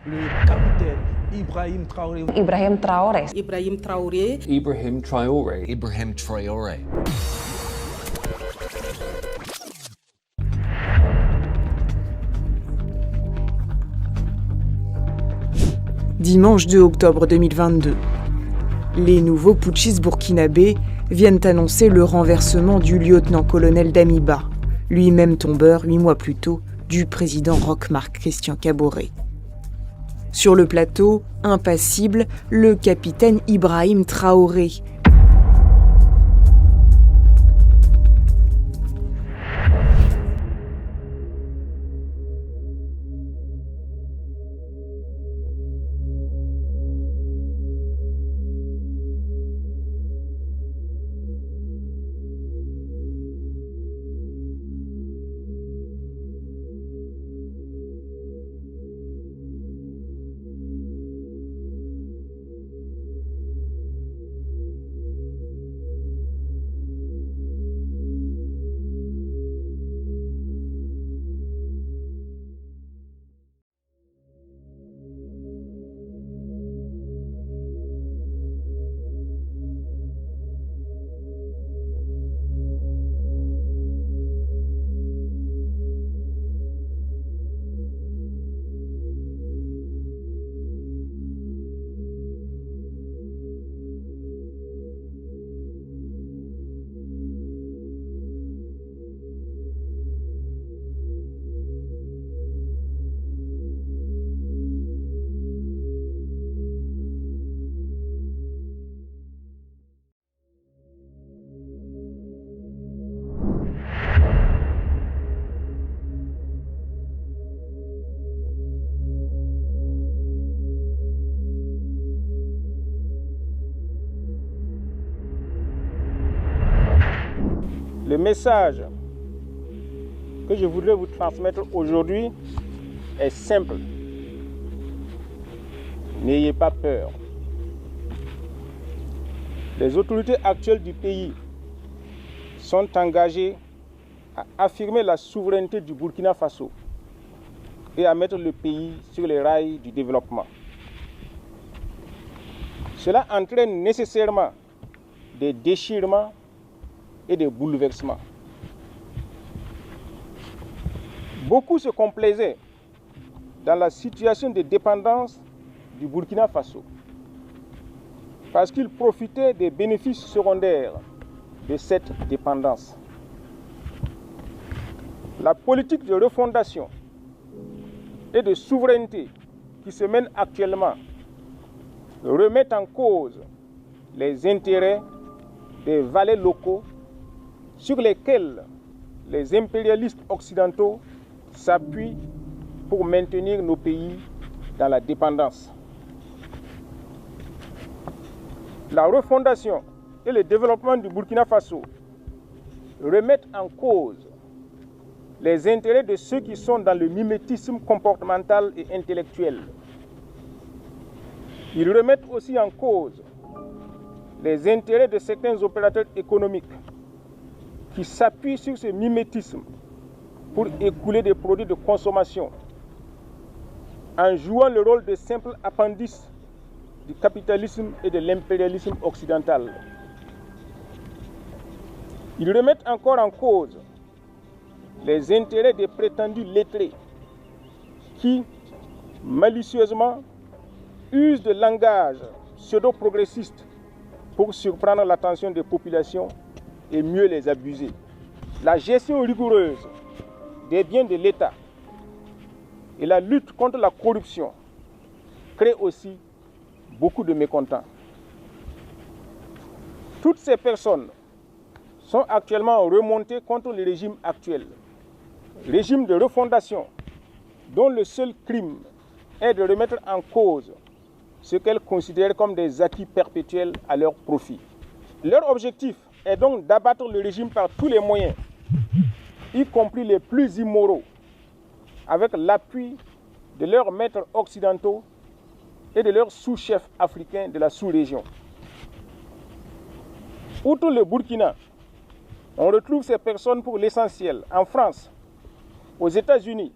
le capitaine Ibrahim Traoré. Ibrahim Traoré. Ibrahim Traoré. Ibrahim Traoré. Ibrahim Traoré. Dimanche 2 octobre 2022. Les nouveaux putschistes burkinabés viennent annoncer le renversement du lieutenant-colonel Damiba, lui-même tombeur 8 mois plus tôt du président Roch-Marc Christian Kaboré. Sur le plateau, impassible, le capitaine Ibrahim Traoré. Le message que je voudrais vous transmettre aujourd'hui est simple. N'ayez pas peur. Les autorités actuelles du pays sont engagées à affirmer la souveraineté du Burkina Faso et à mettre le pays sur les rails du développement. Cela entraîne nécessairement des déchirements et des bouleversements. Beaucoup se complaisaient dans la situation de dépendance du Burkina Faso parce qu'ils profitaient des bénéfices secondaires de cette dépendance. La politique de refondation et de souveraineté qui se mène actuellement remet en cause les intérêts des valets locaux sur lesquels les impérialistes occidentaux s'appuient pour maintenir nos pays dans la dépendance. La refondation et le développement du Burkina Faso remettent en cause les intérêts de ceux qui sont dans le mimétisme comportemental et intellectuel. Ils remettent aussi en cause les intérêts de certains opérateurs économiques qui s'appuient sur ce mimétisme pour écouler des produits de consommation en jouant le rôle de simple appendice du capitalisme et de l'impérialisme occidental. Ils remettent encore en cause les intérêts des prétendus lettrés qui, malicieusement, usent de langage pseudo-progressiste pour surprendre l'attention des populations et mieux les abuser. La gestion rigoureuse des biens de l'État et la lutte contre la corruption créent aussi beaucoup de mécontents. Toutes ces personnes sont actuellement remontées contre le régime actuel, régime de refondation dont le seul crime est de remettre en cause ce qu'elles considèrent comme des acquis perpétuels à leur profit. Leur objectif est donc d'abattre le régime par tous les moyens, y compris les plus immoraux, avec l'appui de leurs maîtres occidentaux et de leurs sous-chefs africains de la sous-région. Outre le Burkina, on retrouve ces personnes pour l'essentiel en France, aux États-Unis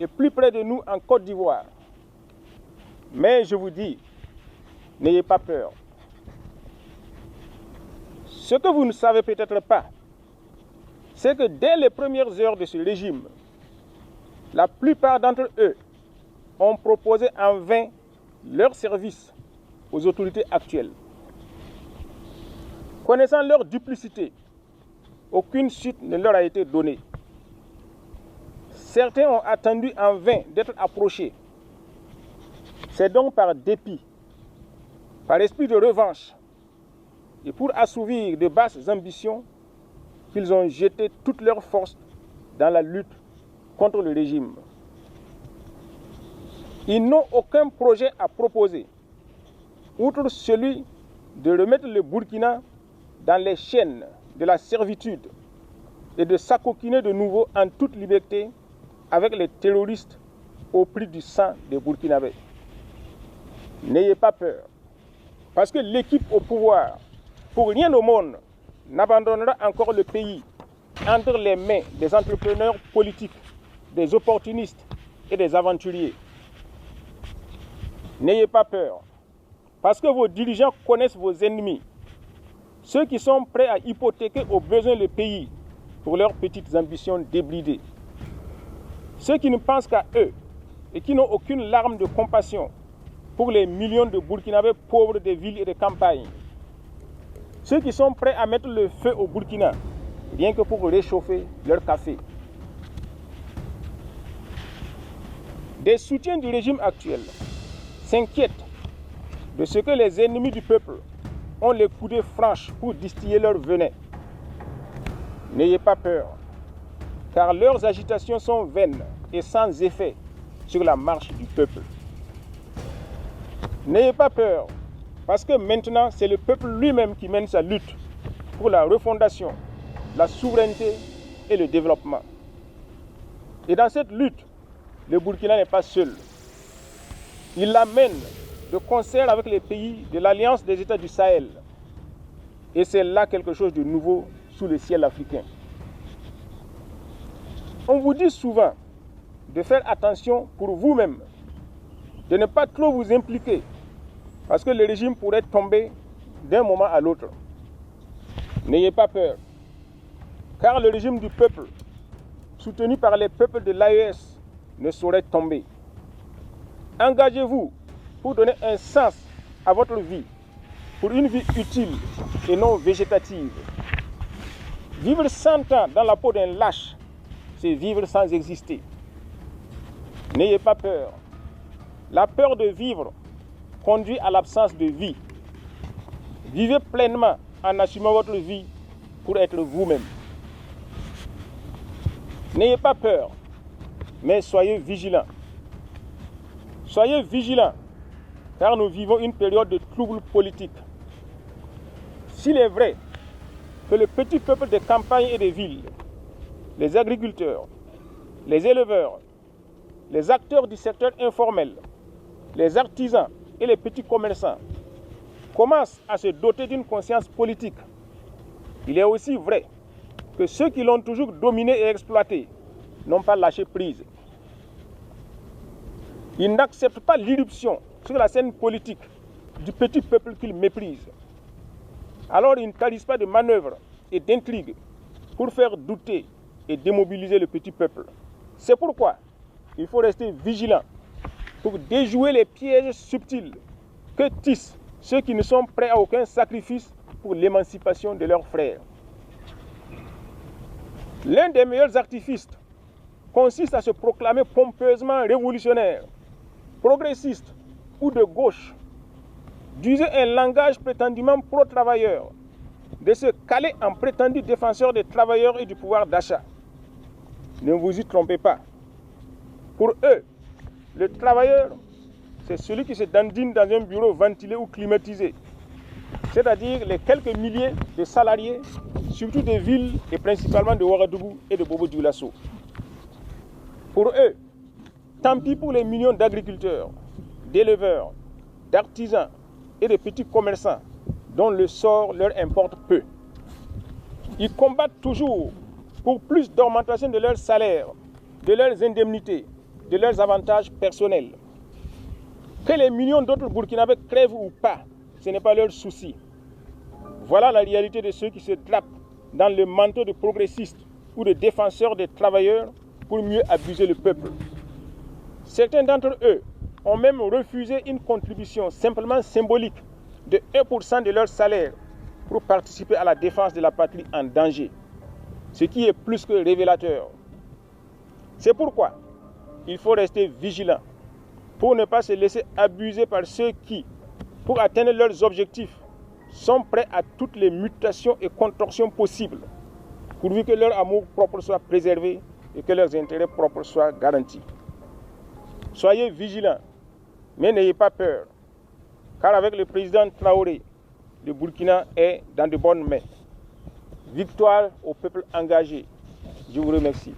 et plus près de nous en Côte d'Ivoire, Mais je vous dis, n'ayez pas peur. Ce que vous ne savez peut-être pas, c'est que dès les premières heures de ce régime, la plupart d'entre eux ont proposé en vain leur service aux autorités actuelles. Connaissant leur duplicité, aucune suite ne leur a été donnée. Certains ont attendu en vain d'être approchés. C'est donc par dépit, par esprit de revanche et pour assouvir de basses ambitions qu'ils ont jeté toutes leurs forces dans la lutte contre le régime. Ils n'ont aucun projet à proposer, outre celui de remettre le Burkina dans les chaînes de la servitude et de s'acoquiner de nouveau en toute liberté avec les terroristes au prix du sang des Burkinabés. N'ayez pas peur, parce que l'équipe au pouvoir, pour rien au monde, n'abandonnera encore le pays entre les mains des entrepreneurs politiques, des opportunistes et des aventuriers. N'ayez pas peur, parce que vos dirigeants connaissent vos ennemis, ceux qui sont prêts à hypothéquer au besoin le pays pour leurs petites ambitions débridées. Ceux qui ne pensent qu'à eux et qui n'ont aucune larme de compassion pour les millions de Burkinabés pauvres des villes et des campagnes. Ceux qui sont prêts à mettre le feu au Burkina, rien que pour réchauffer leur café. Des soutiens du régime actuel s'inquiètent de ce que les ennemis du peuple ont les coudées franches pour distiller leur venin. N'ayez pas peur, car leurs agitations sont vaines et sans effet sur la marche du peuple. N'ayez pas peur, parce que maintenant c'est le peuple lui-même qui mène sa lutte pour la refondation, la souveraineté et le développement. Et dans cette lutte, le Burkina n'est pas seul. Il la mène de concert avec les pays de l'Alliance des États du Sahel. Et c'est là quelque chose de nouveau sous le ciel africain. On vous dit souvent de faire attention pour vous-même, de ne pas trop vous impliquer, parce que le régime pourrait tomber d'un moment à l'autre. N'ayez pas peur, car le régime du peuple, soutenu par les peuples de l'AES, ne saurait tomber. Engagez-vous pour donner un sens à votre vie, pour une vie utile et non végétative. Vivre 100 ans dans la peau d'un lâche, c'est vivre sans exister. N'ayez pas peur. La peur de vivre conduit à l'absence de vie. Vivez pleinement en assumant votre vie pour être vous-même. N'ayez pas peur, mais soyez vigilants. Soyez vigilants, car nous vivons une période de troubles politiques. S'il est vrai que le petit peuple des campagnes et des villes, les agriculteurs, les éleveurs, les acteurs du secteur informel, les artisans et les petits commerçants commencent à se doter d'une conscience politique, il est aussi vrai que ceux qui l'ont toujours dominé et exploité n'ont pas lâché prise. Ils n'acceptent pas l'irruption sur la scène politique du petit peuple qu'ils méprisent. Alors ils ne tarissent pas de manœuvres et d'intrigues pour faire douter et démobiliser le petit peuple. C'est pourquoi il faut rester vigilant pour déjouer les pièges subtils que tissent ceux qui ne sont prêts à aucun sacrifice pour l'émancipation de leurs frères. L'un des meilleurs artifices consiste à se proclamer pompeusement révolutionnaire, progressiste ou de gauche, d'user un langage prétendument pro-travailleur, de se caler en prétendu défenseur des travailleurs et du pouvoir d'achat. Ne vous y trompez pas. Pour eux, le travailleur, c'est celui qui se dandine dans un bureau ventilé ou climatisé, c'est-à-dire les quelques milliers de salariés, surtout des villes et principalement de Ouagadougou et de Bobo-Dioulasso. Pour eux, tant pis pour les millions d'agriculteurs, d'éleveurs, d'artisans et de petits commerçants dont le sort leur importe peu. Ils combattent toujours pour plus d'augmentation de leurs salaires, de leurs indemnités, de leurs avantages personnels. Que les millions d'autres Burkinabés crèvent ou pas, ce n'est pas leur souci. Voilà la réalité de ceux qui se drapent dans le manteau de progressistes ou de défenseurs des travailleurs pour mieux abuser le peuple. Certains d'entre eux ont même refusé une contribution simplement symbolique de 1% de leur salaire pour participer à la défense de la patrie en danger, ce qui est plus que révélateur. C'est pourquoi il faut rester vigilant pour ne pas se laisser abuser par ceux qui, pour atteindre leurs objectifs, sont prêts à toutes les mutations et contorsions possibles, pourvu que leur amour propre soit préservé et que leurs intérêts propres soient garantis. Soyez vigilants, mais n'ayez pas peur, car avec le président Traoré, le Burkina est dans de bonnes mains. Victoire au peuple engagé. Je vous remercie.